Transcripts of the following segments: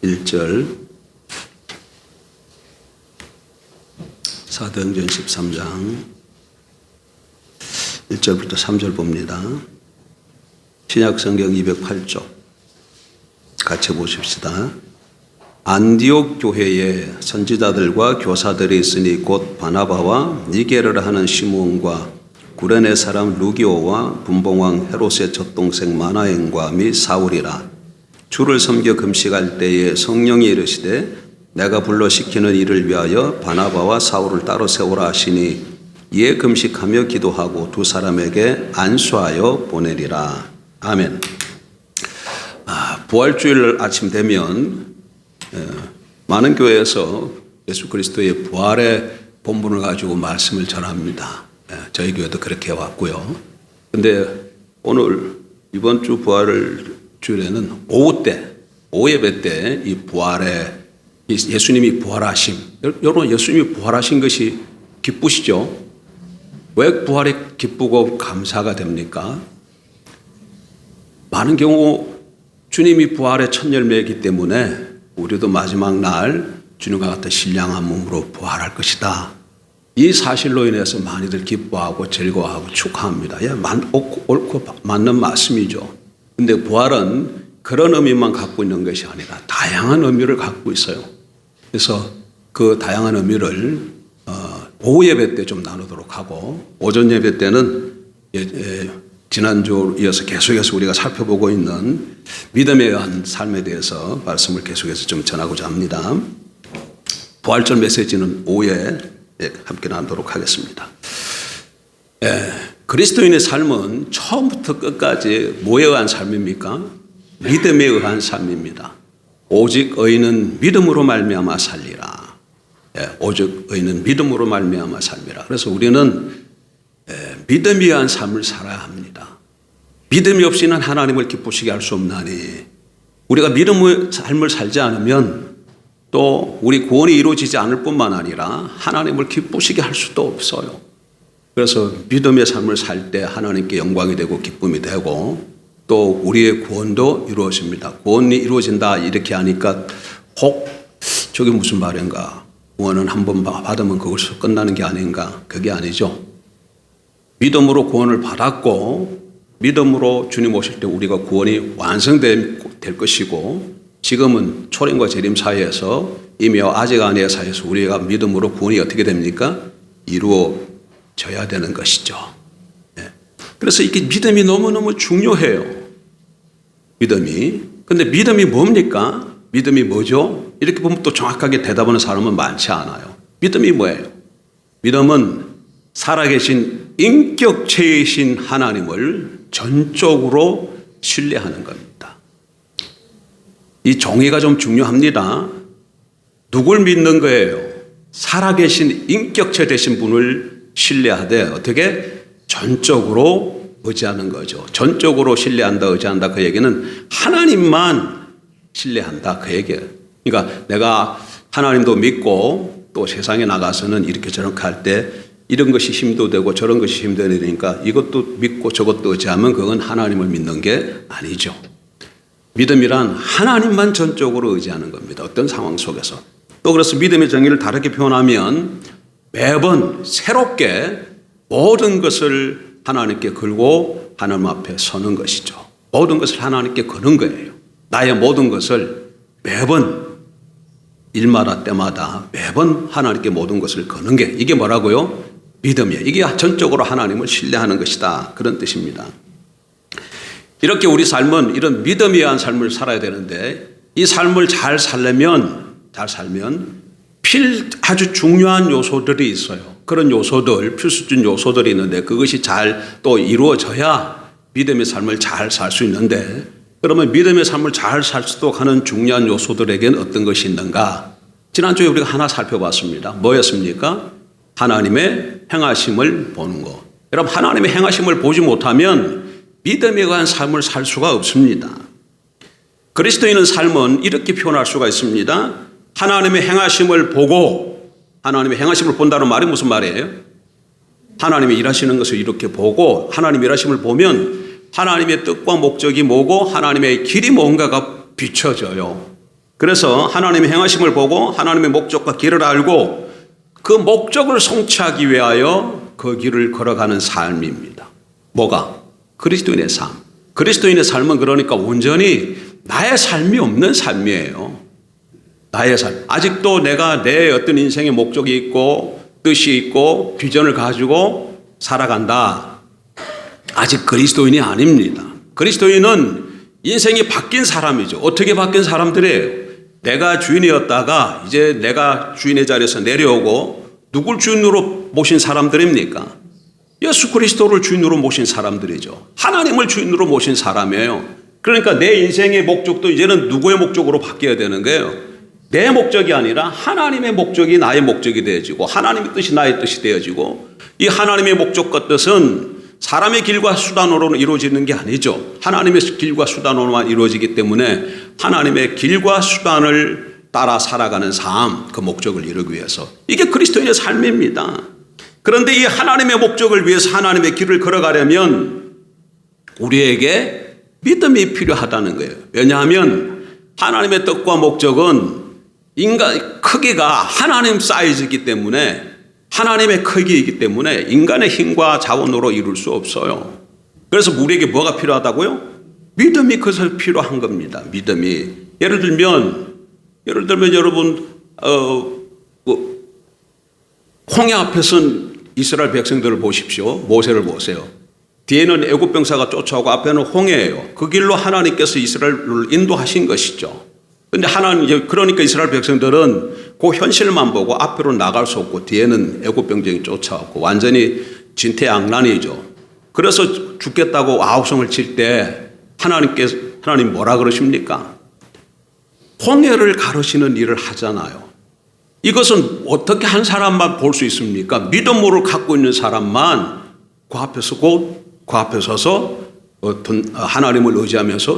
1절, 사도행전 13장 1절부터 3절 봅니다. 신약성경 208쪽 같이 보십시다. 안디옥 교회에 선지자들과 교사들이 있으니 곧 바나바와 니게르를 하는 시몬과 구레네 사람 루기오와 분봉왕 헤롯의 젖동생 마나엔과 및 사울이라. 주를 섬겨 금식할 때에 성령이 이르시되 내가 불러 시키는 일을 위하여 바나바와 사울을 따로 세우라 하시니 이에 금식하며 기도하고 두 사람에게 안수하여 보내리라. 아멘. 부활주일 아침 되면 많은 교회에서 예수 그리스도의 부활의 본분을 가지고 말씀을 전합니다. 저희 교회도 그렇게 해왔고요. 근데 오늘 이번 주 부활 주일에는 오후 때, 오후 예배 때 이 부활의 예수님이 부활하심, 여러분 예수님이 부활하신 것이 기쁘시죠? 왜 부활이 기쁘고 감사가 됩니까? 많은 경우 주님이 부활의 첫 열매이기 때문에 우리도 마지막 날 주님과 같은 신령한 몸으로 부활할 것이다. 이 사실로 인해서 많이들 기뻐하고 즐거워하고 축하합니다. 옳고 맞는 말씀이죠. 근데 부활은 그런 의미만 갖고 있는 것이 아니라 다양한 의미를 갖고 있어요. 그래서 그 다양한 의미를 오후 예배 때 좀 나누도록 하고, 오전 예배 때는 지난주 이어서 계속해서 우리가 살펴보고 있는 믿음에 의한 삶에 대해서 말씀을 계속해서 좀 전하고자 합니다. 부활절 메시지는 오후에 함께 나누도록 하겠습니다. 그리스도인의 삶은 처음부터 끝까지 뭐에 의한 삶입니까? 믿음에 의한 삶입니다. 오직 의인은 믿음으로 말미암아 살리라. 오직 의인은 믿음으로 말미암아 살리라. 그래서 우리는 믿음에 의한 삶을 살아야 합니다. 믿음이 없이는 하나님을 기쁘시게 할 수 없나니, 우리가 믿음의 삶을 살지 않으면 또 우리 구원이 이루어지지 않을 뿐만 아니라 하나님을 기쁘시게 할 수도 없어요. 그래서 믿음의 삶을 살 때 하나님께 영광이 되고 기쁨이 되고, 또 우리의 구원도 이루어집니다. 구원이 이루어진다 이렇게 하니까 혹 저게 무슨 말인가, 구원은 한 번 받으면 그것으로 끝나는 게 아닌가, 그게 아니죠. 믿음으로 구원을 받았고 믿음으로 주님 오실 때 우리가 구원이 완성될 것이고, 지금은 초림과 재림 사이에서 이미와 아직 아니의 사이에서 우리가 믿음으로 구원이 어떻게 됩니까? 이루어져야 되는 것이죠. 그래서 이게 믿음이 너무너무 중요해요. 믿음이. 근데 믿음이 뭡니까? 믿음이 뭐죠? 이렇게 보면 또 정확하게 대답하는 사람은 많지 않아요. 믿음이 뭐예요? 믿음은 살아계신 인격체이신 하나님을 전적으로 신뢰하는 겁니다. 이 정의가 좀 중요합니다. 누굴 믿는 거예요? 살아계신 인격체 되신 분을 신뢰하되, 어떻게? 전적으로 의지하는 거죠. 전적으로 신뢰한다, 의지한다, 그 얘기는 하나님만 신뢰한다, 그 얘기예요. 그러니까 내가 하나님도 믿고 또 세상에 나가서는 이렇게 저렇게 할 때 이런 것이 힘도 되고 저런 것이 힘도 되니까 이것도 믿고 저것도 의지하면 그건 하나님을 믿는 게 아니죠. 믿음이란 하나님만 전적으로 의지하는 겁니다. 어떤 상황 속에서. 또 그래서 믿음의 정의를 다르게 표현하면 매번 새롭게 모든 것을 하나님께 걸고 하나님 앞에 서는 것이죠. 모든 것을 하나님께 거는 거예요. 나의 모든 것을 매번 일마다 때마다 매번 하나님께 모든 것을 거는 게, 이게 뭐라고요? 믿음이에요. 이게 전적으로 하나님을 신뢰하는 것이다, 그런 뜻입니다. 이렇게 우리 삶은 이런 믿음에 의한 삶을 살아야 되는데, 이 삶을 잘 살면 아주 중요한 요소들이 있어요. 그런 요소들, 필수적인 요소들이 있는데 그것이 잘 또 이루어져야 믿음의 삶을 잘 살 수 있는데, 그러면 믿음의 삶을 잘 살 수 있도록 하는 중요한 요소들에게는 어떤 것이 있는가? 지난주에 우리가 하나 살펴봤습니다. 뭐였습니까? 하나님의 행하심을 보는 것. 여러분, 하나님의 행하심을 보지 못하면 믿음에 의한 삶을 살 수가 없습니다. 그리스도인의 삶은 이렇게 표현할 수가 있습니다. 하나님의 행하심을 보고, 하나님의 행하심을 본다는 말이 무슨 말이에요? 하나님이 일하시는 것을 이렇게 보고, 하나님의 일하심을 보면 하나님의 뜻과 목적이 뭐고 하나님의 길이 뭔가가 비춰져요. 그래서 하나님의 행하심을 보고 하나님의 목적과 길을 알고 그 목적을 성취하기 위하여 그 길을 걸어가는 삶입니다. 뭐가? 그리스도인의 삶. 그리스도인의 삶은 그러니까 온전히 나의 삶이 없는 삶이에요. 나의 삶. 아직도 내가 내 어떤 인생의 목적이 있고 뜻이 있고 비전을 가지고 살아간다. 아직 그리스도인이 아닙니다. 그리스도인은 인생이 바뀐 사람이죠. 어떻게 바뀐 사람들이에요? 내가 주인이었다가 이제 내가 주인의 자리에서 내려오고 누굴 주인으로 모신 사람들입니까? 예수 그리스도를 주인으로 모신 사람들이죠. 하나님을 주인으로 모신 사람이에요. 그러니까 내 인생의 목적도 이제는 누구의 목적으로 바뀌어야 되는 거예요. 내 목적이 아니라 하나님의 목적이 나의 목적이 되어지고 하나님의 뜻이 나의 뜻이 되어지고 이 하나님의 목적과 뜻은 사람의 길과 수단으로는 이루어지는 게 아니죠. 하나님의 길과 수단으로만 이루어지기 때문에 하나님의 길과 수단을 따라 살아가는 삶, 그 목적을 이루기 위해서. 이게 그리스도인의 삶입니다. 그런데 이 하나님의 목적을 위해서 하나님의 길을 걸어가려면 우리에게 믿음이 필요하다는 거예요. 왜냐하면 하나님의 뜻과 목적은 인간 크기가 하나님 사이즈이기 때문에 하나님의 크기이기 때문에 인간의 힘과 자원으로 이룰 수 없어요. 그래서 우리에게 뭐가 필요하다고요? 믿음이 그것을 필요한 겁니다. 믿음이. 예를 들면 여러분 홍해 앞에 선 이스라엘 백성들을 보십시오. 모세를 보세요. 뒤에는 애굽 병사가 쫓아오고 앞에는 홍해예요. 그 길로 하나님께서 이스라엘을 인도하신 것이죠. 근데 그러니까 이스라엘 백성들은 그 현실만 보고 앞으로 나갈 수 없고 뒤에는 애굽 병정이 쫓아왔고 완전히 진퇴양난이죠. 그래서 죽겠다고 아우성을 칠 때 하나님 뭐라 그러십니까? 홍해를 가르시는 일을 하잖아요. 이것은 어떻게 한 사람만 볼 수 있습니까? 믿음으로 갖고 있는 사람만 그 앞에 서서 하나님을 의지하면서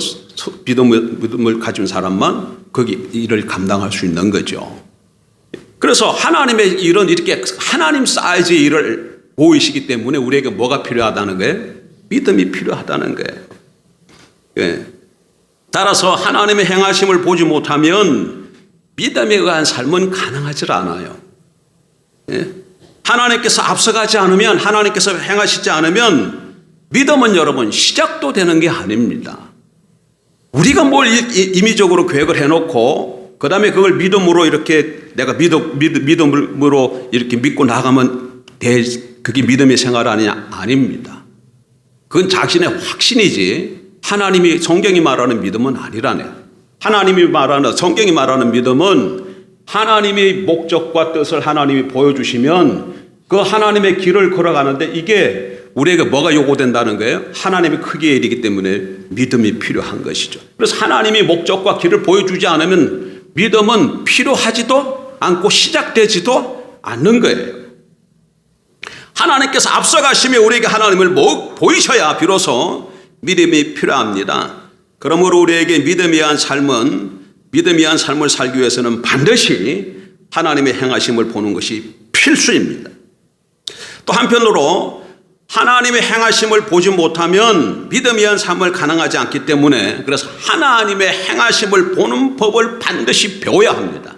믿음을 가진 사람만 거기 일을 감당할 수 있는 거죠. 그래서 하나님의 일은 이렇게 하나님 사이즈의 일을 보이시기 때문에 우리에게 뭐가 필요하다는 거예요? 믿음이 필요하다는 거예요. 예. 따라서 하나님의 행하심을 보지 못하면 믿음에 의한 삶은 가능하지 않아요. 예? 하나님께서 앞서가지 않으면 하나님께서 행하시지 않으면 믿음은 여러분 시작도 되는 게 아닙니다. 우리가 뭘 임의적으로 계획을 해놓고 그 다음에 그걸 믿음으로 이렇게 내가 믿음으로 이렇게 믿고 나가면 그게 믿음의 생활 아닙니다. 그건 자신의 확신이지 하나님이 성경이 말하는 믿음은 아니라네요. 성경이 말하는 믿음은 하나님의 목적과 뜻을 하나님이 보여주시면 그 하나님의 길을 걸어가는데 이게 우리에게 뭐가 요구된다는 거예요? 하나님의 크기의 일이기 때문에 믿음이 필요한 것이죠. 그래서 하나님이 목적과 길을 보여주지 않으면 믿음은 필요하지도 않고 시작되지도 않는 거예요. 하나님께서 앞서가시며 우리에게 하나님을 보이셔야 비로소 믿음이 필요합니다. 그러므로 우리에게 믿음에 의한 삶을 살기 위해서는 반드시 하나님의 행하심을 보는 것이 필수입니다. 또 한편으로 하나님의 행하심을 보지 못하면 믿음에 의한 삶을 가능하지 않기 때문에 그래서 하나님의 행하심을 보는 법을 반드시 배워야 합니다.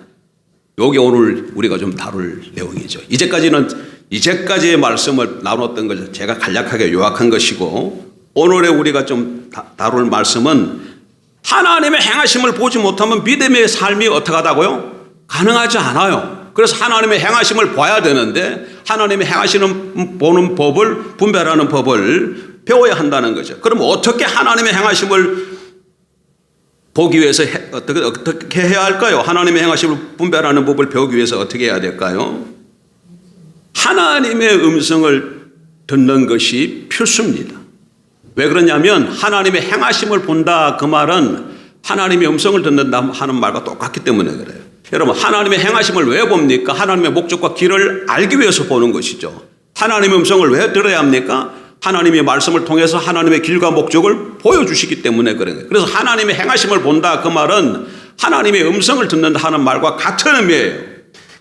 이게 오늘 우리가 좀 다룰 내용이죠. 이제까지의 말씀을 나눴던 것을 제가 간략하게 요약한 것이고 오늘의 우리가 좀 다룰 말씀은 하나님의 행하심을 보지 못하면 믿음의 삶이 어떻게 하다고요? 가능하지 않아요. 그래서 하나님의 행하심을 봐야 되는데 하나님의 행하시는 보는 법을 분별하는 법을 배워야 한다는 거죠. 그럼 어떻게 하나님의 행하심을 보기 위해서 어떻게 해야 할까요? 하나님의 행하심을 분별하는 법을 배우기 위해서 어떻게 해야 될까요? 하나님의 음성을 듣는 것이 필수입니다. 왜 그러냐면 하나님의 행하심을 본다 그 말은 하나님의 음성을 듣는다 하는 말과 똑같기 때문에 그래요. 여러분 하나님의 행하심을 왜 봅니까? 하나님의 목적과 길을 알기 위해서 보는 것이죠. 하나님의 음성을 왜 들어야 합니까? 하나님의 말씀을 통해서 하나님의 길과 목적을 보여주시기 때문에 그런 거예요. 그래서 하나님의 행하심을 본다 그 말은 하나님의 음성을 듣는다 하는 말과 같은 의미예요.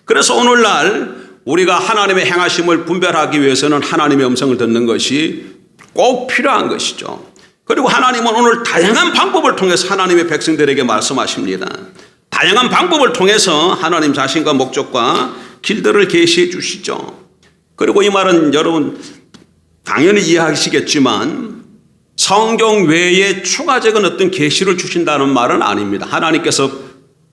그래서 오늘날 우리가 하나님의 행하심을 분별하기 위해서는 하나님의 음성을 듣는 것이 꼭 필요한 것이죠. 그리고 하나님은 오늘 다양한 방법을 통해서 하나님의 백성들에게 말씀하십니다. 다양한 방법을 통해서 하나님 자신과 목적과 길들을 계시해 주시죠. 그리고 이 말은 여러분 당연히 이해하시겠지만 성경 외에 추가적인 어떤 계시를 주신다는 말은 아닙니다. 하나님께서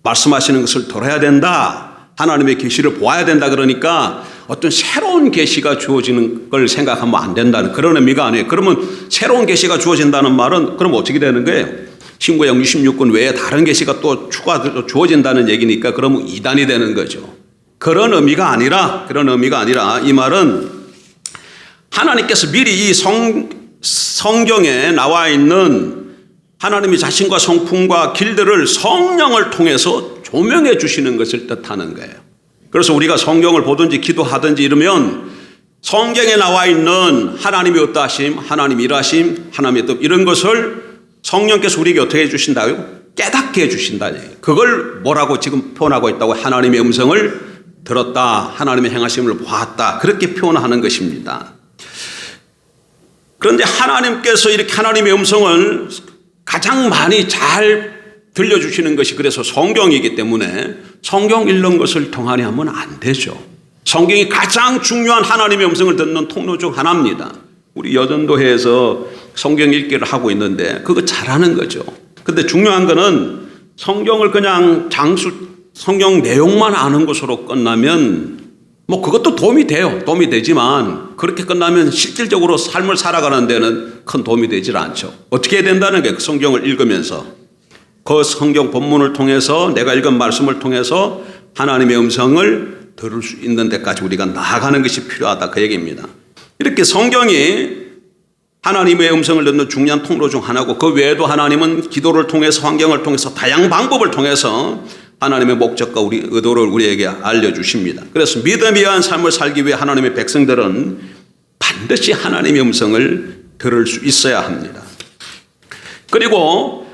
말씀하시는 것을 들어야 된다. 하나님의 계시를 보아야 된다. 그러니까 어떤 새로운 계시가 주어지는 걸 생각하면 안 된다는 그런 의미가 아니에요. 그러면 새로운 계시가 주어진다는 말은 그럼 어떻게 되는 거예요? 신구약 66권 외에 다른 계시가 또 추가로 주어진다는 얘기니까 그러면 이단이 되는 거죠. 그런 의미가 아니라 이 말은 하나님께서 미리 이 성경에 나와 있는 하나님의 자신과 성품과 길들을 성령을 통해서 조명해 주시는 것을 뜻하는 거예요. 그래서 우리가 성경을 보든지 기도하든지 이러면 성경에 나와 있는 하나님의 어떠하심, 하나님의 일하심, 하나님의 뜻 이런 것을 성령께서 우리에게 어떻게 해 주신다고요? 깨닫게 해 주신다는 얘기예요. 그걸 뭐라고 지금 표현하고 있다고? 하나님의 음성을 들었다, 하나님의 행하심을 보았다, 그렇게 표현하는 것입니다. 그런데 하나님께서 이렇게 하나님의 음성을 가장 많이 잘 들려주시는 것이 그래서 성경이기 때문에 성경 읽는 것을 동안히 하면 안 되죠. 성경이 가장 중요한 하나님의 음성을 듣는 통로 중 하나입니다. 우리 여전도회에서 성경 읽기를 하고 있는데 그거 잘하는 거죠. 근데 중요한 거는 성경을 그냥 성경 내용만 아는 것으로 끝나면 뭐 그것도 도움이 돼요. 도움이 되지만 그렇게 끝나면 실질적으로 삶을 살아가는 데는 큰 도움이 되질 않죠. 어떻게 해야 된다는 게 성경을 읽으면서 그 성경 본문을 통해서 내가 읽은 말씀을 통해서 하나님의 음성을 들을 수 있는 데까지 우리가 나아가는 것이 필요하다 그 얘기입니다. 이렇게 성경이 하나님의 음성을 듣는 중요한 통로 중 하나고 그 외에도 하나님은 기도를 통해서 환경을 통해서 다양한 방법을 통해서 하나님의 목적과 우리 의도를 우리에게 알려주십니다. 그래서 믿음에 의한 삶을 살기 위해 하나님의 백성들은 반드시 하나님의 음성을 들을 수 있어야 합니다. 그리고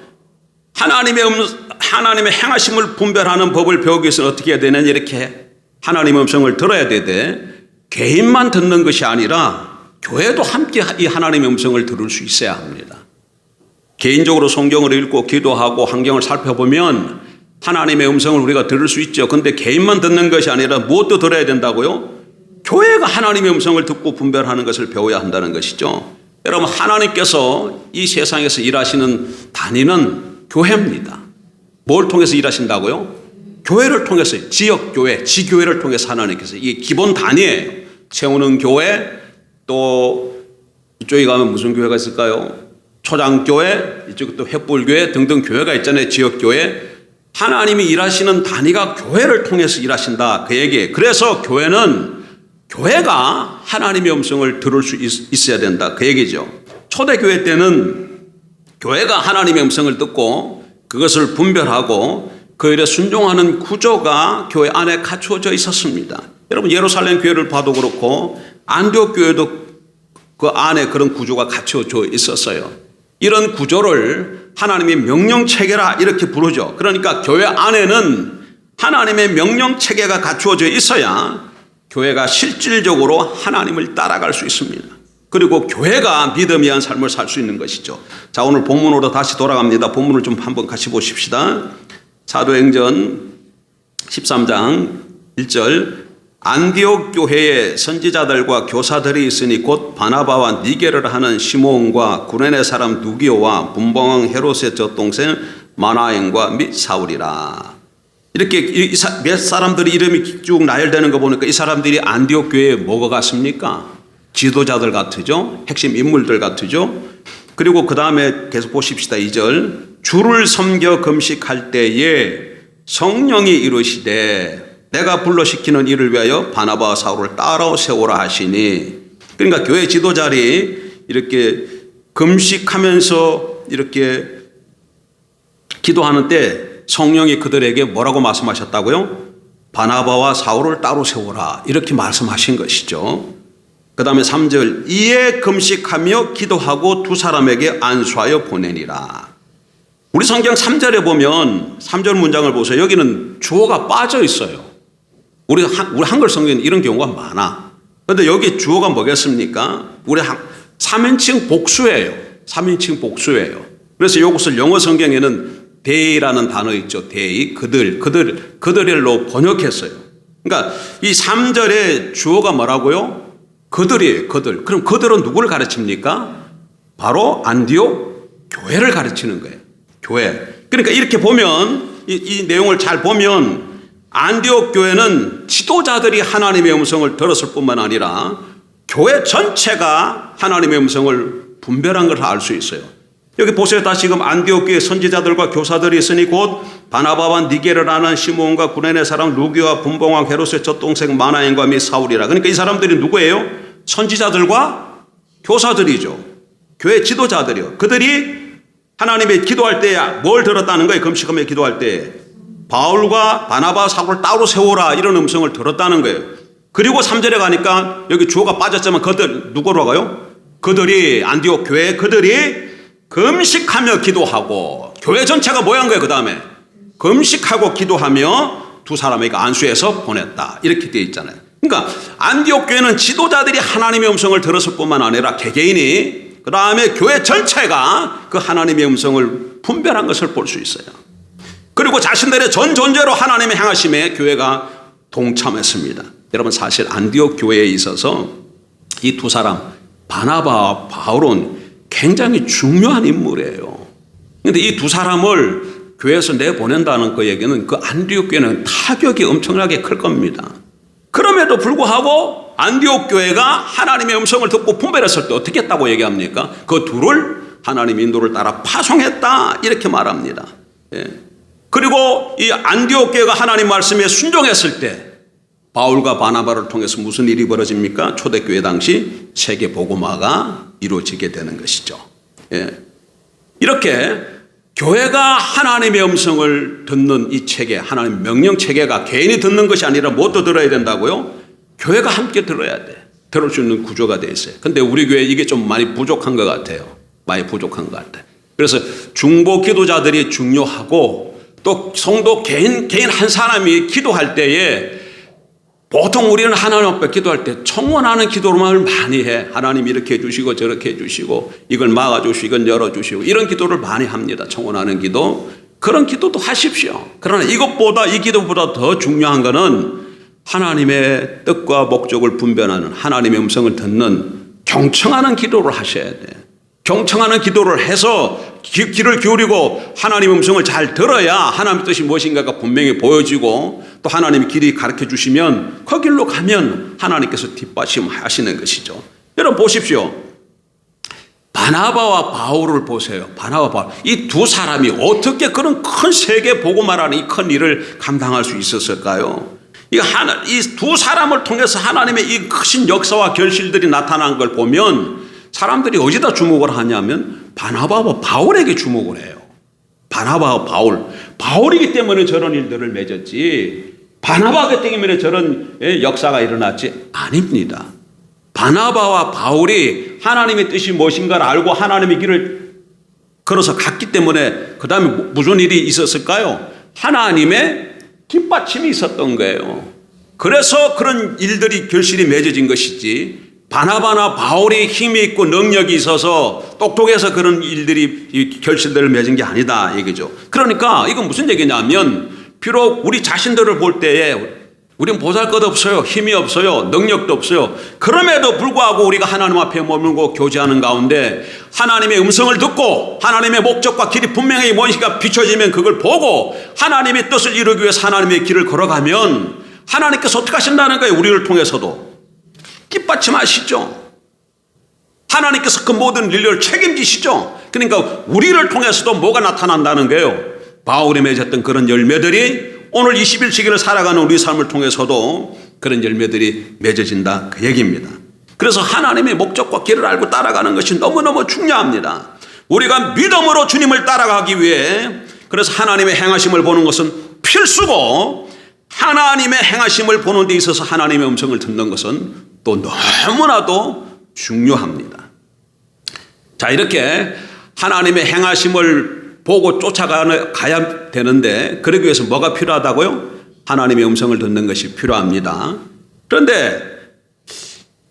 하나님의 행하심을 분별하는 법을 배우기 위해서는 어떻게 해야 되느냐 이렇게 하나님의 음성을 들어야 되되 개인만 듣는 것이 아니라 교회도 함께 이 하나님의 음성을 들을 수 있어야 합니다. 개인적으로 성경을 읽고 기도하고 환경을 살펴보면 하나님의 음성을 우리가 들을 수 있죠. 그런데 개인만 듣는 것이 아니라 무엇도 들어야 된다고요? 교회가 하나님의 음성을 듣고 분별하는 것을 배워야 한다는 것이죠. 여러분 하나님께서 이 세상에서 일하시는 단위는 교회입니다. 뭘 통해서 일하신다고요? 교회를 통해서 지역교회, 지교회를 통해서 하나님께서 이게 기본 단위예요. 세우는 교회 또 이쪽에 가면 무슨 교회가 있을까요? 초장교회, 이쪽에 또 횃불교회 등등 교회가 있잖아요. 지역교회. 하나님이 일하시는 단위가 교회를 통해서 일하신다 그 얘기예요. 그래서 교회가 하나님의 음성을 들을 수 있어야 된다 그 얘기죠. 초대교회 때는 교회가 하나님의 음성을 듣고 그것을 분별하고 그 일에 순종하는 구조가 교회 안에 갖추어져 있었습니다. 여러분 예루살렘 교회를 봐도 그렇고 안디옥 교회도 그 안에 그런 구조가 갖추어져 있었어요. 이런 구조를 하나님의 명령체계라 이렇게 부르죠. 그러니까 교회 안에는 하나님의 명령체계가 갖추어져 있어야 교회가 실질적으로 하나님을 따라갈 수 있습니다. 그리고 교회가 믿음에 의한 삶을 살 수 있는 것이죠. 자, 오늘 본문으로 다시 돌아갑니다. 본문을 좀 한번 같이 보십시다. 사도행전 13장 1절 안디옥 교회에 선지자들과 교사들이 있으니 곧 바나바와 니게를 하는 시몬과 구레네 사람 누기오와 분봉왕 헤롯의 젖동생 마나엔과 및 사울이라. 이렇게 몇 사람들이 이름이 쭉 나열되는 거 보니까 이 사람들이 안디옥 교회에 뭐가 같습니까? 지도자들 같으죠. 핵심 인물들 같으죠. 그리고 그 다음에 계속 보십시다. 2절 주를 섬겨 금식할 때에 성령이 이르시되 내가 불러시키는 일을 위하여 바나바와 사울을 따라 세우라 하시니. 그러니까 교회 지도자들이 이렇게 금식하면서 이렇게 기도하는 때 성령이 그들에게 뭐라고 말씀하셨다고요? 바나바와 사울을 따로 세우라 이렇게 말씀하신 것이죠. 그 다음에 3절 이에 금식하며 기도하고 두 사람에게 안수하여 보내니라. 우리 성경 3절에 보면 3절 문장을 보세요. 여기는 주어가 빠져 있어요. 우리 한글 성경에는 이런 경우가 많아. 그런데 여기 주어가 뭐겠습니까? 우리 3인칭 복수예요. 3인칭 복수예요. 그래서 이것을 영어 성경에는 데이라는 단어 있죠. 데이, 그들일로 번역했어요. 그러니까 이 3절의 주어가 뭐라고요? 그들이에요. 그들. 그럼 그들은 누구를 가르칩니까? 바로 안디옥 교회를 가르치는 거예요. 교회. 그러니까 이렇게 보면 이 내용을 잘 보면 안디옥 교회는 지도자들이 하나님의 음성을 들었을 뿐만 아니라 교회 전체가 하나님의 음성을 분별한 것을 알 수 있어요. 여기 보세요. 다시금 안디옥 교회 선지자들과 교사들이 있으니 곧 바나바와 니게를 아는 시몬과 구레네 사람 루기와 분봉왕 헤롯의 젖동생 마나엔과 및 사울이라. 그러니까 이 사람들이 누구예요? 선지자들과 교사들이죠. 교회 지도자들이요. 그들이 하나님의 기도할 때 뭘 들었다는 거예요? 금식하며 기도할 때 바울과 바나바 사울을 따로 세우라 이런 음성을 들었다는 거예요. 그리고 3절에 가니까 여기 주어가 빠졌지만 그들 누구로 가요? 그들이 안디옥 교회 그들이 금식하며 기도하고 교회 전체가 뭐한 거예요? 그 다음에 금식하고 기도하며 두 사람에게 안수해서 보냈다 이렇게 되어 있잖아요. 그러니까 안디옥 교회는 지도자들이 하나님의 음성을 들었을 뿐만 아니라 개개인이 그 다음에 교회 전체가 그 하나님의 음성을 분별한 것을 볼 수 있어요. 그리고 자신들의 전 존재로 하나님의 행하심에 교회가 동참했습니다. 여러분 사실 안디옥 교회에 있어서 이 두 사람 바나바와 바울은 굉장히 중요한 인물이에요. 그런데 이 두 사람을 교회에서 내보낸다는 그 얘기는 그 안디옥 교회는 타격이 엄청나게 클 겁니다. 그럼에도 불구하고 안디옥 교회가 하나님의 음성을 듣고 분별했을 때 어떻게 했다고 얘기합니까? 그 둘을 하나님의 인도를 따라 파송했다 이렇게 말합니다. 예. 그리고 이 안디옥 교회가 하나님 말씀에 순종했을 때 바울과 바나바를 통해서 무슨 일이 벌어집니까? 초대교회 당시 세계 복음화가 이루어지게 되는 것이죠. 예. 이렇게 교회가 하나님의 음성을 듣는 이 체계, 하나님 명령 체계가 개인이 듣는 것이 아니라 무엇도 들어야 된다고요? 교회가 함께 들어야 돼. 들을 수 있는 구조가 돼 있어요. 근데 우리 교회 이게 좀 많이 부족한 것 같아요. 많이 부족한 것 같아요. 그래서 중보 기도자들이 중요하고 또 성도 개인 한 사람이 기도할 때에 보통 우리는 하나님 앞에 기도할 때 청원하는 기도를 많이 해. 하나님 이렇게 해주시고 저렇게 해주시고 이걸 막아주시고 이건 열어주시고 이런 기도를 많이 합니다. 청원하는 기도. 그런 기도도 하십시오. 그러나 이것보다 이 기도보다 더 중요한 것은 하나님의 뜻과 목적을 분별하는 하나님의 음성을 듣는 경청하는 기도를 하셔야 돼. 경청하는 기도를 해서 귀를 기울이고 하나님의 음성을 잘 들어야 하나님의 뜻이 무엇인가가 분명히 보여지고 또 하나님의 길이 가르쳐 주시면 그 길로 가면 하나님께서 뒷받침하시는 것이죠. 여러분 보십시오. 바나바와 바울을 보세요. 바나바 바울. 이 두 사람이 어떻게 그런 큰 세계 복음화라는 이 큰 일을 감당할 수 있었을까요? 이 두 사람을 통해서 하나님의 이 크신 역사와 결실들이 나타난 걸 보면 사람들이 어디다 주목을 하냐면 바나바와 바울에게 주목을 해요. 바나바와 바울. 바울이기 때문에 저런 일들을 맺었지 바나바기 때문에 저런 역사가 일어났지 아닙니다. 바나바와 바울이 하나님의 뜻이 무엇인가를 알고 하나님의 길을 걸어서 갔기 때문에 그 다음에 무슨 일이 있었을까요? 하나님의 뒷받침이 있었던 거예요. 그래서 그런 일들이 결실이 맺어진 것이지 바나바나 바울이 힘이 있고 능력이 있어서 똑똑해서 그런 일들이 결실들을 맺은 게 아니다 얘기죠. 그러니까 이건 무슨 얘기냐면 비록 우리 자신들을 볼 때에 우리는 보잘것없어요. 힘이 없어요. 능력도 없어요. 그럼에도 불구하고 우리가 하나님 앞에 머물고 교제하는 가운데 하나님의 음성을 듣고 하나님의 목적과 길이 분명히 무엇인가 비춰지면 그걸 보고 하나님의 뜻을 이루기 위해서 하나님의 길을 걸어가면 하나님께서 어떻게 하신다는 거예요. 우리를 통해서도 뒷받침하시죠. 하나님께서 그 모든 일을 책임지시죠. 그러니까 우리를 통해서도 뭐가 나타난다는 거예요. 바울이 맺었던 그런 열매들이 오늘 21세기를 살아가는 우리 삶을 통해서도 그런 열매들이 맺어진다 그 얘기입니다. 그래서 하나님의 목적과 길을 알고 따라가는 것이 너무너무 중요합니다. 우리가 믿음으로 주님을 따라가기 위해 그래서 하나님의 행하심을 보는 것은 필수고 하나님의 행하심을 보는 데 있어서 하나님의 음성을 듣는 것은 또 너무나도 중요합니다. 자, 이렇게 하나님의 행하심을 보고 쫓아가야 되는데 그러기 위해서 뭐가 필요하다고요? 하나님의 음성을 듣는 것이 필요합니다. 그런데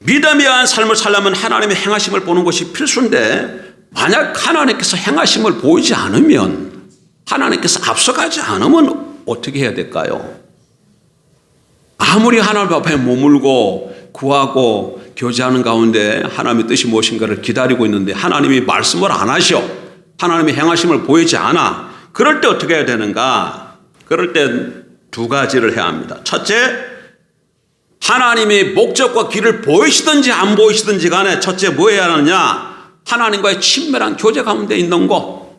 믿음에 의한 삶을 살려면 하나님의 행하심을 보는 것이 필수인데 만약 하나님께서 행하심을 보이지 않으면 하나님께서 앞서가지 않으면 어떻게 해야 될까요? 아무리 하나님 앞에 머물고 구하고 교제하는 가운데 하나님의 뜻이 무엇인가를 기다리고 있는데 하나님이 말씀을 안 하셔. 하나님의 행하심을 보이지 않아. 그럴 때 어떻게 해야 되는가? 그럴 때 두 가지를 해야 합니다. 첫째, 하나님의 목적과 길을 보이시든지 안 보이시든지 간에 첫째 뭐 해야 하느냐? 하나님과의 친밀한 교제 가운데 있는 거.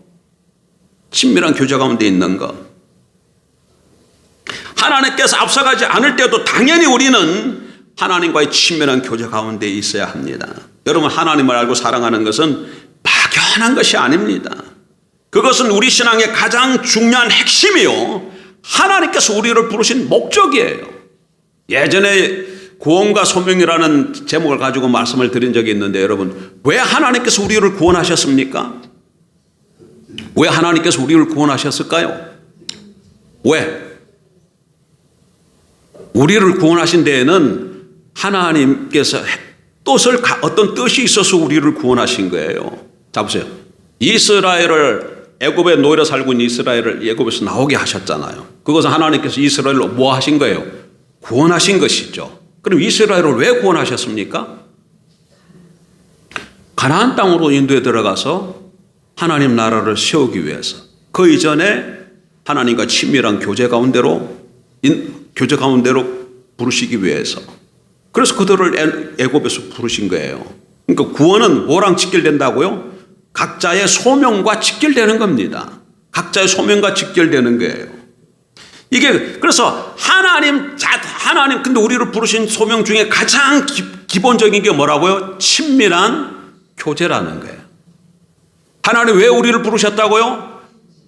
친밀한 교제 가운데 있는 거. 하나님께서 앞서가지 않을 때도 당연히 우리는 하나님과의 친밀한 교제 가운데 있어야 합니다. 여러분, 하나님을 알고 사랑하는 것은 막연한 것이 아닙니다. 그것은 우리 신앙의 가장 중요한 핵심이요, 하나님께서 우리를 부르신 목적이에요. 예전에 구원과 소명이라는 제목을 가지고 말씀을 드린 적이 있는데, 여러분, 왜 하나님께서 우리를 구원하셨습니까? 왜 하나님께서 우리를 구원하셨을까요? 왜? 우리를 구원하신 데에는 하나님께서 어떤 뜻이 있어서 우리를 구원하신 거예요. 자, 보세요. 이스라엘을, 애굽에 노예로 살고 있는 이스라엘을 애굽에서 나오게 하셨잖아요. 그것은 하나님께서 이스라엘로 뭐 하신 거예요? 구원하신 것이죠. 그럼 이스라엘을 왜 구원하셨습니까? 가나안 땅으로 인도에 들어가서 하나님 나라를 세우기 위해서, 그 이전에 하나님과 친밀한 교제 가운데로 부르시기 위해서. 그래서 그들을 애굽에서 부르신 거예요. 그러니까 구원은 뭐랑 직결된다고요? 각자의 소명과 직결되는 겁니다. 각자의 소명과 직결되는 거예요. 이게 그래서 하나님 근데 우리를 부르신 소명 중에 가장 기본적인 게 뭐라고요? 친밀한 교제라는 거예요. 하나님 왜 우리를 부르셨다고요?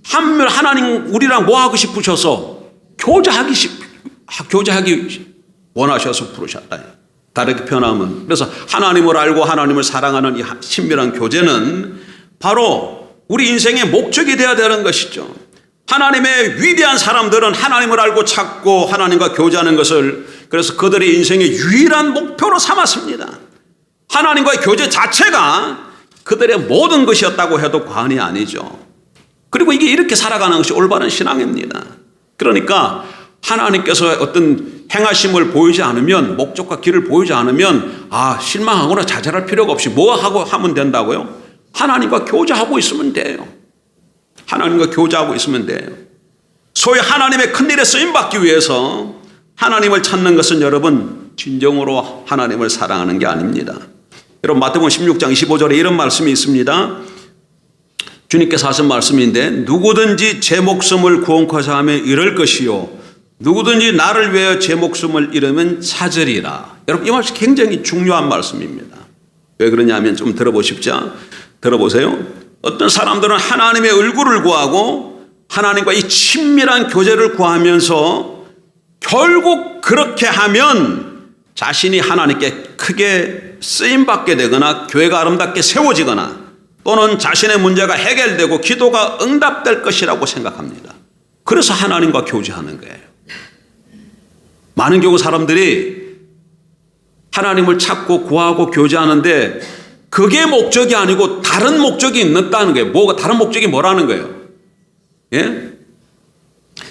하나님 우리랑 뭐 하고 싶으셔서 교제하기 원하셔서 부르셨다. 다르게 표현하면, 그래서 하나님을 알고 하나님을 사랑하는 이 친밀한 교제는 바로 우리 인생의 목적이 되어야 되는 것이죠. 하나님의 위대한 사람들은 하나님을 알고 찾고 하나님과 교제하는 것을, 그래서 그들의 인생의 유일한 목표로 삼았습니다. 하나님과의 교제 자체가 그들의 모든 것이었다고 해도 과언이 아니죠. 그리고 이게 이렇게 살아가는 것이 올바른 신앙입니다. 그러니까 하나님께서 어떤 행하심을 보이지 않으면, 목적과 길을 보이지 않으면 실망하거나 좌절할 필요가 없이 뭐 하고 하면 된다고요? 하나님과 교제하고 있으면 돼요. 하나님과 교제하고 있으면 돼요. 소위 하나님의 큰일에 쓰임받기 위해서 하나님을 찾는 것은 여러분 진정으로 하나님을 사랑하는 게 아닙니다. 여러분, 마태복음 16장 25절에 이런 말씀이 있습니다. 주님께서 하신 말씀인데, 누구든지 제 목숨을 구원코자 하면 잃을 것이요, 누구든지 나를 위하여 제 목숨을 잃으면 찾으리라. 여러분, 이 말씀 굉장히 중요한 말씀입니다. 왜 그러냐면 좀 들어보세요. 어떤 사람들은 하나님의 얼굴을 구하고 하나님과 이 친밀한 교제를 구하면서 결국 그렇게 하면 자신이 하나님께 크게 쓰임받게 되거나 교회가 아름답게 세워지거나 또는 자신의 문제가 해결되고 기도가 응답될 것이라고 생각합니다. 그래서 하나님과 교제하는 거예요. 많은 경우 사람들이 하나님을 찾고 구하고 교제하는데 그게 목적이 아니고 다른 목적이 있다는 거예요. 다른 목적이 뭐라는 거예요? 예?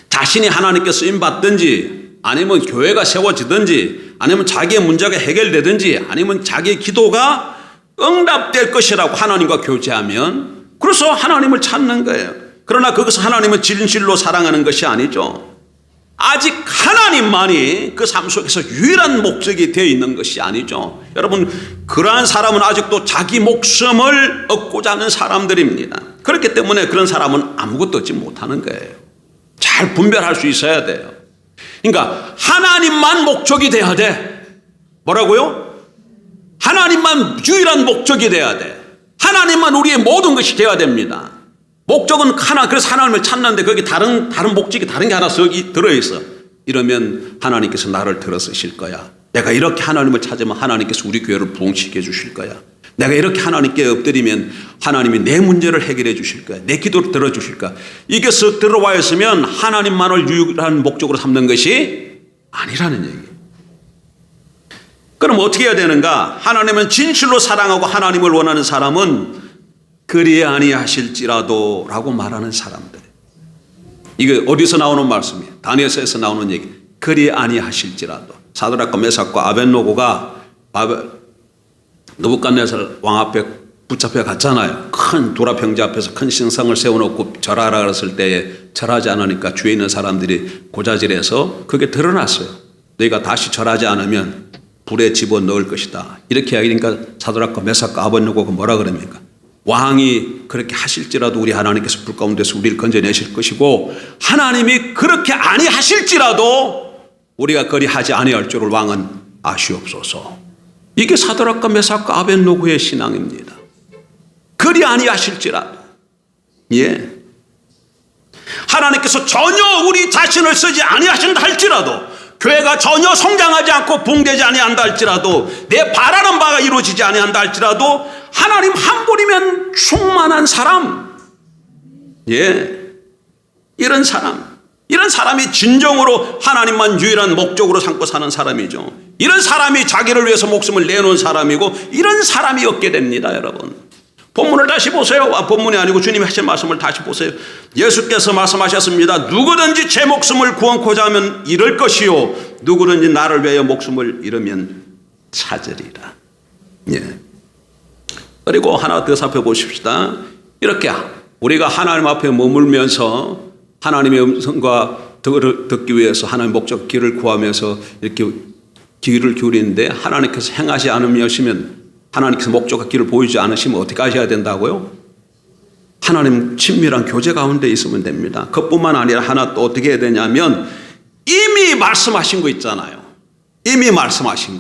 자신이 하나님께 쓰임받든지, 아니면 교회가 세워지든지, 아니면 자기의 문제가 해결되든지, 아니면 자기의 기도가 응답될 것이라고 하나님과 교제하면, 그래서 하나님을 찾는 거예요. 그러나 그것은 하나님을 진실로 사랑하는 것이 아니죠. 아직 하나님만이 그 삶 속에서 유일한 목적이 되어 있는 것이 아니죠. 여러분, 그러한 사람은 아직도 자기 목숨을 얻고자 하는 사람들입니다. 그렇기 때문에 그런 사람은 아무것도 얻지 못하는 거예요. 잘 분별할 수 있어야 돼요. 그러니까 하나님만 목적이 돼야 돼. 뭐라고요? 하나님만 유일한 목적이 돼야 돼. 하나님만 우리의 모든 것이 돼야 됩니다. 목적은 하나, 그래서 하나님을 찾는데 거기 다른 목적이 다른 게 하나 들어있어. 이러면 하나님께서 나를 들어쓰실 거야. 내가 이렇게 하나님을 찾으면 하나님께서 우리 교회를 부흥시켜 주실 거야. 내가 이렇게 하나님께 엎드리면 하나님이 내 문제를 해결해 주실 거야. 내 기도를 들어주실 거야. 이게 쓱 들어와 있으면 하나님만을 유일한 목적으로 삼는 것이 아니라는 얘기예요. 그럼 어떻게 해야 되는가? 하나님은 진실로 사랑하고 하나님을 원하는 사람은 그리 아니하실지라도 라고 말하는 사람들. 이게 어디서 나오는 말씀이에요? 다니엘서에서 나오는 얘기. 그리 아니하실지라도. 사드락과 메삭과 아벳노고가 느부갓네살 왕 앞에 붙잡혀 갔잖아요. 큰 도라평지 앞에서 큰 신상을 세워놓고 절하라 그랬을 때에 절하지 않으니까 주위에 있는 사람들이 고자질해서 그게 드러났어요. 너희가 다시 절하지 않으면 불에 집어넣을 것이다. 이렇게 하니까 사드락과 메삭과 아벳노고가 뭐라 그럽니까? 왕이 그렇게 하실지라도 우리 하나님께서 불 가운데서 우리를 건져내실 것이고 하나님이 그렇게 아니하실지라도 우리가 그리 하지 아니할 줄을 왕은 아시옵소서. 이게 사드락과 메삭과 아벳노고의 신앙입니다. 그리 아니하실지라도. 예. 하나님께서 전혀 우리 자신을 쓰지 아니하신다 할지라도, 교회가 전혀 성장하지 않고 붕대지 아니한다 할지라도, 내 바라는 바가 이루어지지 아니한다 할지라도 하나님 한 분이면 충만한 사람. 예. 이런 사람이 진정으로 하나님만 유일한 목적으로 삼고 사는 사람이죠. 이런 사람이 자기를 위해서 목숨을 내놓은 사람이고, 이런 사람이 얻게 됩니다, 여러분. 본문을 다시 보세요. 본문이 아니고 주님이 하신 말씀을 다시 보세요. 예수께서 말씀하셨습니다. 누구든지 제 목숨을 구원코자 하면 잃을 것이요, 누구든지 나를 위하여 목숨을 잃으면 찾으리라. 예. 그리고 하나 더 살펴보십시다. 이렇게 우리가 하나님 앞에 머물면서 하나님의 음성과 듣기 위해서 하나님의 목적 길을 구하면서 이렇게 귀를 기울이는데, 하나님께서 행하지 않으시면, 하나님께서 목적과 길을 보이지 않으시면 어떻게 하셔야 된다고요? 하나님 친밀한 교제 가운데 있으면 됩니다. 그뿐만 아니라 하나 또 어떻게 해야 되냐면, 이미 말씀하신 거 있잖아요. 이미 말씀하신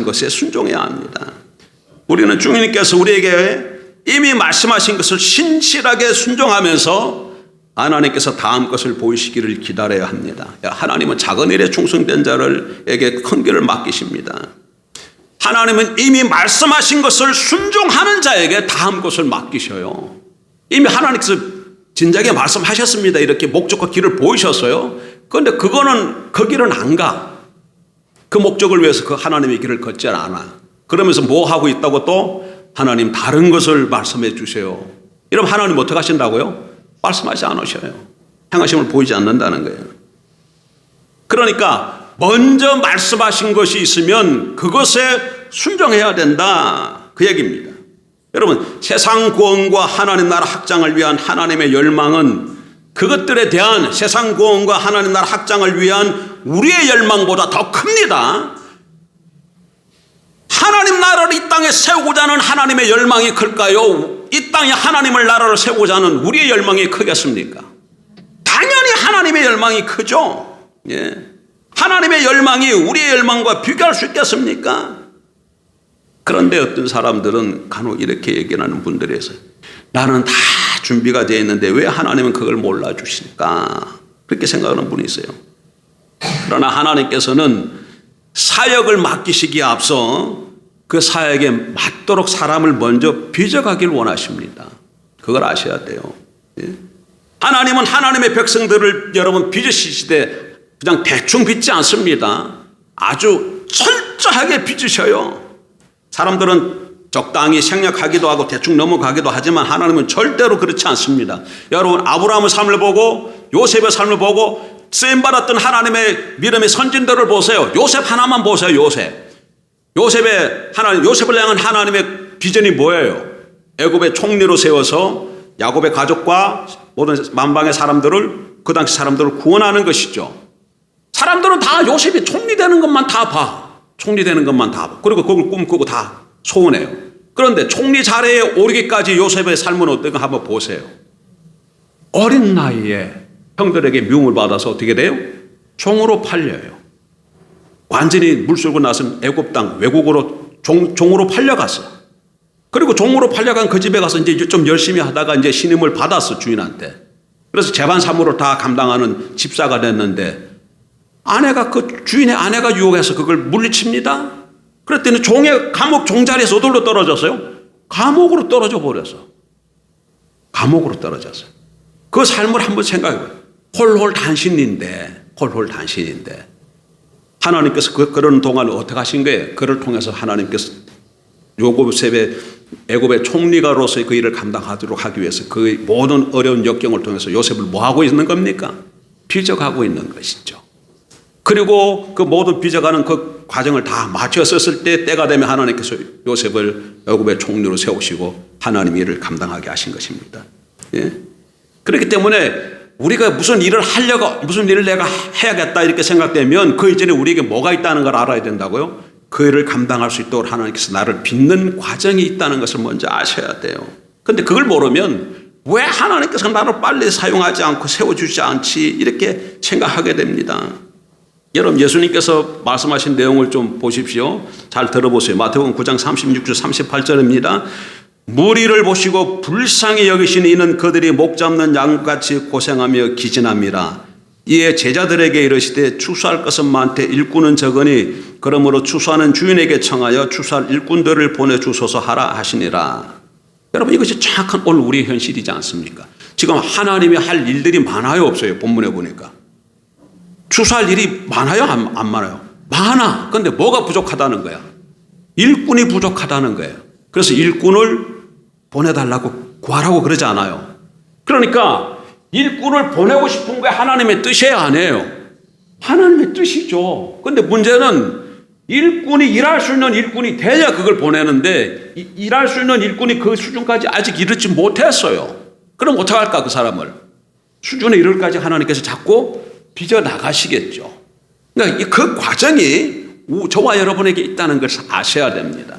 것에 순종해야 합니다. 우리는 주님께서 우리에게 이미 말씀하신 것을 신실하게 순종하면서 하나님께서 다음 것을 보이시기를 기다려야 합니다. 하나님은 작은 일에 충성된 자들에게 큰 길을 맡기십니다. 하나님은 이미 말씀하신 것을 순종하는 자에게 다음 것을 맡기셔요. 이미 하나님께서 진작에 말씀하셨습니다. 이렇게 목적과 길을 보이셨어요. 그런데 그거는 그 길은 안 가. 그 목적을 위해서 그 하나님의 길을 걷지 않아. 그러면서 뭐 하고 있다고 또 하나님 다른 것을 말씀해 주세요. 이러면 하나님 어떻게 하신다고요? 말씀하지 않으셔요. 행하심을 보이지 않는다는 거예요. 그러니까 먼저 말씀하신 것이 있으면 그것에 순종해야 된다, 그 얘기입니다. 여러분, 세상 구원과 하나님 나라 확장을 위한 하나님의 열망은 그것들에 대한, 세상 구원과 하나님 나라 확장을 위한 우리의 열망보다 더 큽니다. 하나님 나라를 이 땅에 세우고자 하는 하나님의 열망이 클까요? 이 땅에 하나님을 나라를 세우고자 하는 우리의 열망이 크겠습니까? 당연히 하나님의 열망이 크죠. 예. 하나님의 열망이 우리의 열망과 비교할 수 있겠습니까? 그런데 어떤 사람들은 간혹 이렇게 얘기하는 분들이 있어요. 나는 다 준비가 되어 있는데 왜 하나님은 그걸 몰라주실까? 그렇게 생각하는 분이 있어요. 그러나 하나님께서는 사역을 맡기시기에 앞서 그 사역에 맞도록 사람을 먼저 빚어가길 원하십니다. 그걸 아셔야 돼요. 예? 하나님은 하나님의 백성들을 여러분 빚으시되 그냥 대충 빚지 않습니다. 아주 철저하게 빚으셔요. 사람들은 적당히 생략하기도 하고 대충 넘어가기도 하지만 하나님은 절대로 그렇지 않습니다. 여러분, 아브라함의 삶을 보고 요셉의 삶을 보고 쓰임받았던 하나님의 믿음의 선진들을 보세요. 요셉 하나만 보세요. 요셉을 향한 하나님의 비전이 뭐예요? 애굽의 총리로 세워서 야곱의 가족과 모든 만방의 사람들을, 그 당시 사람들을 구원하는 것이죠. 사람들은 다 요셉이 총리 되는 것만 다 봐. 그리고 그걸 꿈꾸고 다 소원해요. 그런데 총리 자리에 오르기까지 요셉의 삶은 어떤가 한번 보세요. 어린 나이에 형들에게 미움을 받아서 어떻게 돼요? 종으로 팔려요. 완전히 물들고 나서 애굽 땅 외국으로 종으로 팔려갔어. 그리고 종으로 팔려간 그 집에 가서 이제 좀 열심히 하다가 이제 신임을 받았어, 주인한테. 그래서 재반 사무를 다 감당하는 집사가 됐는데, 그 주인의 아내가 유혹해서 그걸 물리칩니다. 그랬더니 감옥 종자리에서 어디로 떨어졌어요? 감옥으로 떨어져 버렸어. 그 삶을 한번 생각해봐요. 홀홀 단신인데 하나님께서 그러는 동안 어떻게 하신 거예요? 그를 통해서 하나님께서 요셉의 애굽의 총리가로서의 그 일을 감당하도록 하기 위해서 그 모든 어려운 역경을 통해서 요셉을 뭐 하고 있는 겁니까? 빚어가고 있는 것이죠. 그리고 그 모든 빚어가는 그 과정을 다 마쳤었을 때 때가 되면 하나님께서 요셉을 애굽의 총리로 세우시고 하나님의 일을 감당하게 하신 것입니다. 예? 그렇기 때문에 우리가 무슨 일을 하려고 무슨 일을 내가 해야겠다 이렇게 생각되면 그 이전에 우리에게 뭐가 있다는 걸 알아야 된다고요. 그 일을 감당할 수 있도록 하나님께서 나를 빚는 과정이 있다는 것을 먼저 아셔야 돼요. 그런데 그걸 모르면 왜 하나님께서 나를 빨리 사용하지 않고 세워주지 않지 이렇게 생각하게 됩니다. 여러분 예수님께서 말씀하신 내용을 좀 보십시오. 잘 들어보세요. 마태복음 9장 36절 38절입니다. 무리를 보시고 불쌍히 여기시니 이는 그들이 목 잡는 양같이 고생하며 기진함이라. 이에 제자들에게 이르시되 추수할 것은 많되 일꾼은 적으니 그러므로 추수하는 주인에게 청하여 추수할 일꾼들을 보내주소서 하라 하시니라. 여러분 이것이 정확한 오늘 우리의 현실이지 않습니까? 지금 하나님이 할 일들이 많아요 없어요? 본문에 보니까 추수할 일이 많아요 안 많아요? 많아. 그런데 뭐가 부족하다는 거야? 일꾼이 부족하다는 거예요. 그래서 일꾼을 보내달라고 구하라고 그러지 않아요. 그러니까 일꾼을 보내고 싶은 게 하나님의 뜻이에요 아니에요? 하나님의 뜻이죠. 그런데 문제는 일꾼이 일할 수 있는 일꾼이 돼야 그걸 보내는데 일할 수 있는 일꾼이 그 수준까지 아직 이르지 못했어요. 그럼 어떡할까 그 사람을? 수준에 이르기까지 하나님께서 자꾸 빚어 나가시겠죠. 그러니까 그 과정이 저와 여러분에게 있다는 것을 아셔야 됩니다.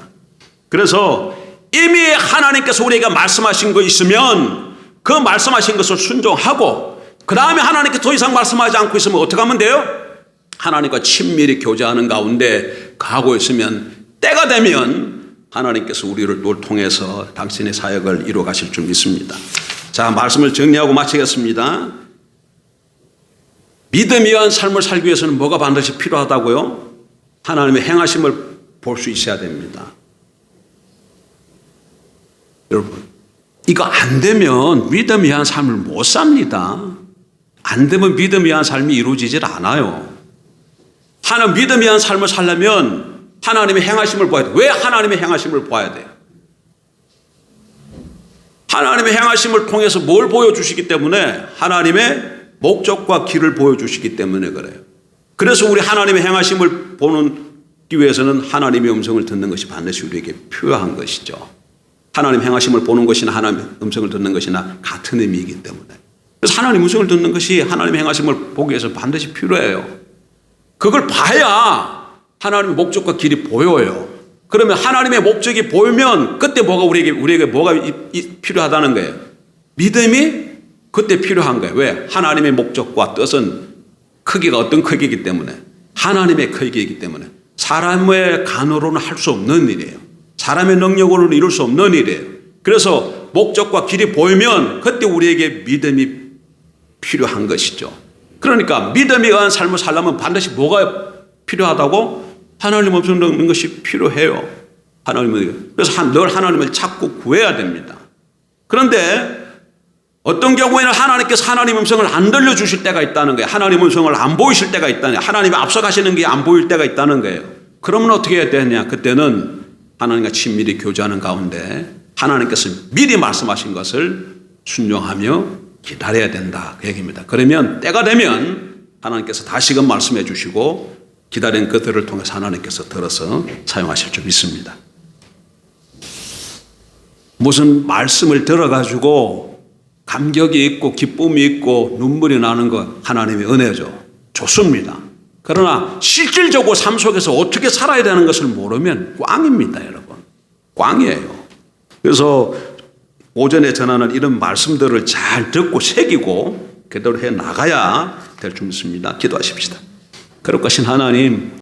그래서 이미 하나님께서 우리에게 말씀하신 거 있으면 그 말씀하신 것을 순종하고 그 다음에 하나님께 더 이상 말씀하지 않고 있으면 어떻게 하면 돼요? 하나님과 친밀히 교제하는 가운데 가고 있으면 때가 되면 하나님께서 우리를 통해서 당신의 사역을 이루어 가실 줄 믿습니다. 자, 말씀을 정리하고 마치겠습니다. 믿음 위한 삶을 살기 위해서는 뭐가 반드시 필요하다고요? 하나님의 행하심을 볼 수 있어야 됩니다. 여러분, 이거 안 되면 믿음 위한 삶을 못 삽니다. 안 되면 믿음 위한 삶이 이루어지질 않아요. 하나님 믿음 위한 삶을 살려면 하나님의 행하심을 봐야 돼요. 왜 하나님의 행하심을 봐야 돼요? 하나님의 행하심을 통해서 뭘 보여주시기 때문에 하나님의 목적과 길을 보여주시기 때문에 그래요. 그래서 우리 하나님의 행하심을 보기 위해서는 하나님의 음성을 듣는 것이 반드시 우리에게 필요한 것이죠. 하나님 행하심을 보는 것이나 하나님의 음성을 듣는 것이나 같은 의미이기 때문에. 그래서 하나님 음성을 듣는 것이 하나님 행하심을 보기 위해서 반드시 필요해요. 그걸 봐야 하나님의 목적과 길이 보여요. 그러면 하나님의 목적이 보이면 그때 우리에게 뭐가 필요하다는 거예요? 믿음이 그때 필요한 거예요. 왜? 하나님의 목적과 뜻은 크기가 어떤 크기이기 때문에 하나님의 크기이기 때문에 사람의 간으로는 할 수 없는 일이에요. 사람의 능력으로는 이룰 수 없는 일이에요. 그래서 목적과 길이 보이면 그때 우리에게 믿음이 필요한 것이죠. 그러니까 믿음에 의한 삶을 살려면 반드시 뭐가 필요하다고? 하나님 음성 듣는 것이 필요해요. 그래서 늘 하나님을 찾고 구해야 됩니다. 그런데 어떤 경우에는 하나님께서 하나님 음성을 안 들려주실 때가 있다는 거예요. 하나님 음성을 안 보이실 때가 있다는 거예요. 하나님이 앞서가시는 게 안 보일 때가 있다는 거예요. 그러면 어떻게 해야 되느냐? 그때는 하나님과 친밀히 교제하는 가운데 하나님께서 미리 말씀하신 것을 순종하며 기다려야 된다 그 얘기입니다. 그러면 때가 되면 하나님께서 다시금 말씀해 주시고 기다린 그들을 통해서 하나님께서 들어서 사용하실 줄 믿습니다. 무슨 말씀을 들어가지고 감격이 있고 기쁨이 있고 눈물이 나는 것 하나님의 은혜죠. 좋습니다. 그러나 실질적으로 삶 속에서 어떻게 살아야 되는 것을 모르면 꽝입니다, 여러분. 꽝이에요. 그래서 오전에 전하는 이런 말씀들을 잘 듣고 새기고 그대로 해 나가야 될 줄 믿습니다. 기도하십시다. 그럴 것인 하나님,